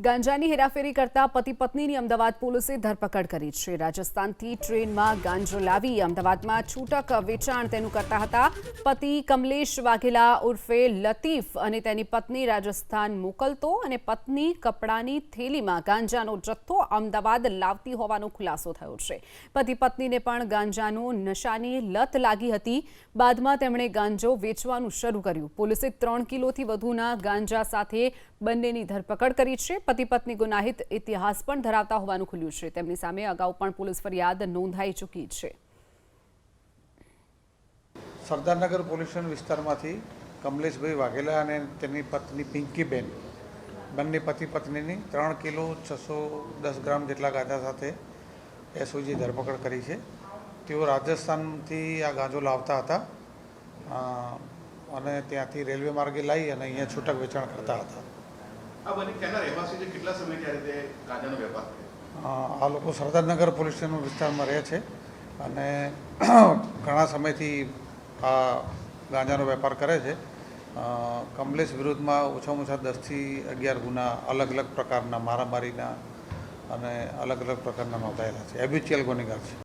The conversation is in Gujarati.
ગાંજાની હેરાફેરી કરતા પતિ પત્નીની અમદાવાદ પોલીસે ધરપકડ કરી છે। રાજસ્થાનથી ટ્રેનમાં ગાંજો લાવી અમદાવાદમાં છૂટક વેચાણ તેનું કરતા હતા। પતિ કમલેશ વાઘેલા ઉર્ફે લતીફ અને તેની પત્ની રાજસ્થાન મોકલતો અને પત્ની કપડાની થેલીમાં ગાંજાનો જથ્થો અમદાવાદ લાવતી હોવાનો ખુલાસો થયો છે। પતિ પત્નીને પણ ગાંજાનો નશાની લત લાગી હતી। બાદમાં તેમણે ગાંજો વેચવાનું શરૂ કર્યું। પોલીસે 3 કિલોથી વધુના ગાંજા સાથે બંનેની ધરપકડ કરી છે। પતિ પત્ની ગુનાહિત ઇતિહાસ પણ ધરાવતા હોવાનું ખુલ્યું છે। તેમની સામે અગાઉ પણ પોલીસ ફરિયાદ નોંધાઈ ચૂકી છે। સરદારનગર પોલીસ સ્ટેશન વિસ્તારમાંથી કમલેશભાઈ વાઘેલા અને તેની પત્ની પિંકીબેન બંને પતિ પત્નીની 3 કિલો 610 ગ્રામ જેટલા ગાંજા સાથે એસઓજી ધરપકડ કરી છે। તેઓ રાજસ્થાનથી આ ગાંજો લાવતા હતા અને ત્યાંથી રેલવે માર્ગે લાવી અને અહીંયા છૂટક વેચાણ કરતા હતા। આ લોકો સરદારનગર પોલીસ સ્ટેશન વિસ્તારમાં રહે છે અને ઘણા સમયથી આ ગાંજાનો વેપાર કરે છે। કમલેશ વિરુદ્ધમાં ઓછામાં ઓછા 10 થી 11 ગુના અલગ અલગ પ્રકારના મારામારીના અને અલગ અલગ પ્રકારના નોંધાયેલા છે। હેબિચ્યુઅલ ગુનેગાર છે।